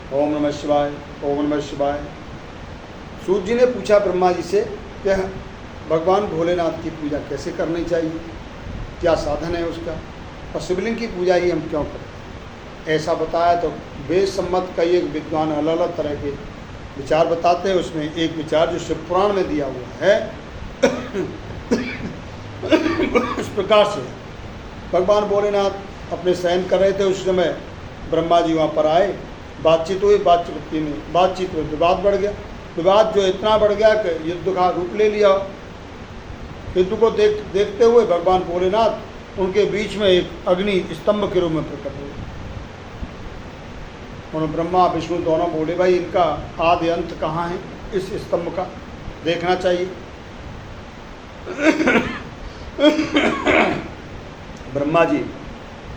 ओम नमः शिवाय, ओम नमः शिवाय। सूत जी ने पूछा ब्रह्मा जी से कि भगवान भोलेनाथ की पूजा कैसे करनी चाहिए, क्या साधन है उसका, और शिवलिंग की पूजा ही हम क्यों करते हैं। ऐसा बताया तो वेद सम्मत कई एक विद्वान अलग अलग तरह के विचार बताते हैं। उसमें एक विचार जो शिव पुराण में दिया हुआ है इस प्रकार से भगवान भोलेनाथ अपने शयन कर रहे थे, उस समय ब्रह्मा जी वहाँ पर आए, बातचीत हुई, बातचीत हुई, विवाद बढ़ गया। विवाद जो इतना बढ़ गया कि युद्ध का रूप ले लिया। युद्ध को देखते हुए भगवान भोलेनाथ उनके बीच में एक अग्नि स्तंभ के रूप में प्रकट हुए। उन्होंने ब्रह्मा विष्णु दोनों बोले, भाई इनका आदि अंत कहाँ है, इस स्तंभ का देखना चाहिए। ब्रह्मा जी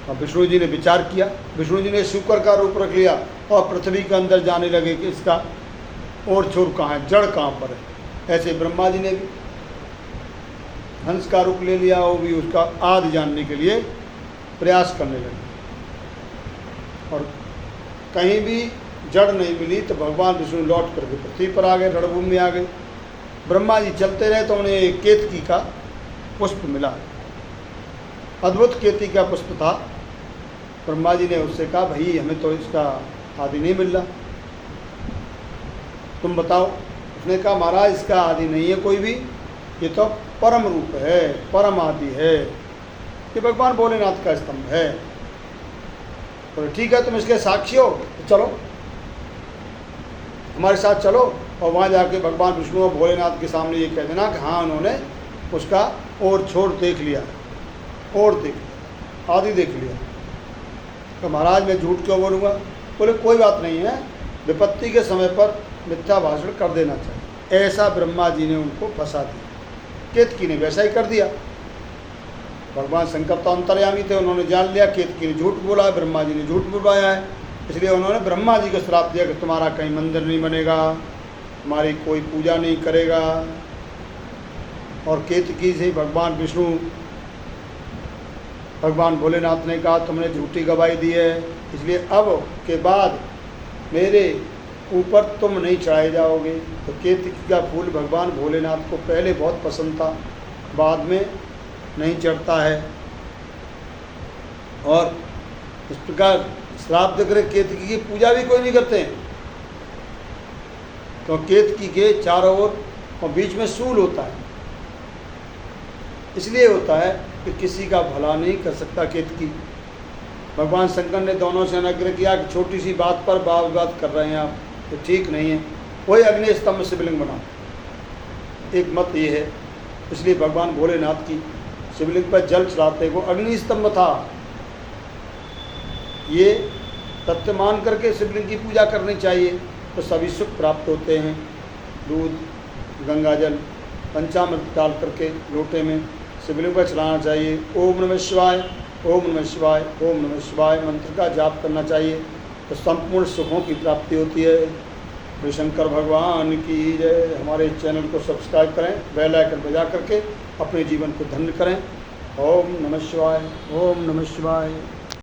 और विष्णु जी ने विचार किया। विष्णु जी ने शुक्र का रूप रख लिया और पृथ्वी के अंदर जाने लगे कि इसका और छोर कहाँ है, जड़ कहाँ पर है। ऐसे ब्रह्मा जी ने भी हंस का रूप ले लिया, वो भी उसका आदि जानने के लिए प्रयास करने लगे। और कहीं भी जड़ नहीं मिली तो भगवान विष्णु लौट करके पृथ्वी पर आ गए, रणभूमि में आ गए। ब्रह्मा जी चलते रहे तो उन्हें एक केतकी का पुष्प मिला, अद्भुत केतकी का पुष्प था। ब्रह्मा जी ने उससे कहा, भाई हमें तो इसका आदि नहीं मिल रहा, तुम बताओ। उसने कहा, महाराज इसका आदि नहीं है कोई भी, ये तो परम रूप है, परम आदि है, ये भगवान भोलेनाथ का स्तंभ है। तो ठीक है, तुम इसके साक्षी हो तो चलो हमारे साथ चलो, और वहाँ जाके भगवान विष्णु और भोलेनाथ के सामने ये कह देना कि हाँ उन्होंने उसका और छोर देख लिया, और देख लिया, आदि देख लिया। तो महाराज मैं झूठ क्यों बोलूँगा। बोले कोई बात नहीं है, विपत्ति के समय पर मिथ्या भाषण कर देना चाहिए। ऐसा ब्रह्मा जी ने उनको फंसा दिया। केतकी ने वैसा ही कर दिया। भगवान शंकर तो अंतर्यामी थे, उन्होंने जान लिया केतकी ने झूठ बोला है, ब्रह्मा जी ने झूठ बुलवाया है। इसलिए उन्होंने ब्रह्मा जी को श्राप दिया कि तुम्हारा कहीं मंदिर नहीं बनेगा, तुम्हारी कोई पूजा नहीं करेगा। और केतकी से भगवान विष्णु भगवान भोलेनाथ ने कहा तुमने झूठी गवाही दी है, इसलिए अब के बाद मेरे ऊपर तुम नहीं चढ़ाए जाओगे। तो केतकी का फूल भगवान भोलेनाथ को पहले बहुत पसंद था, बाद में नहीं चढ़ता है। और इस प्रकार श्राप देकर केतकी की पूजा भी कोई नहीं करते हैं। तो केतकी के चारों ओर और बीच में शूल होता है, इसलिए होता है कि किसी का भला नहीं कर सकता केतकी। भगवान शंकर ने दोनों से अनुग्रह किया कि छोटी सी बात पर वाद विवाद कर रहे हैं आप, तो ठीक नहीं है, वही अग्नि स्तंभ शिवलिंग बनाओ, एक मत ये है। इसलिए भगवान भोलेनाथ की शिवलिंग पर जल चढ़ाते वो अग्नि स्तंभ था। ये तथ्य मान करके शिवलिंग की पूजा करनी चाहिए, तो सभी सुख प्राप्त होते हैं। दूध, गंगा जल, पंचामृत डाल करके लोटे में शिवलिंग पर चढ़ाना चाहिए। ओम नमः शिवाय, ओम नमः शिवाय, ओम नमः शिवाय मंत्र का जाप करना चाहिए, तो संपूर्ण सुखों की प्राप्ति होती है। श्री शंकर भगवान की जय। हमारे चैनल को सब्सक्राइब करें, बेल आइकन बजा करके अपने जीवन को धन्य करें। ओम नमः शिवाय, ओम नमः शिवाय।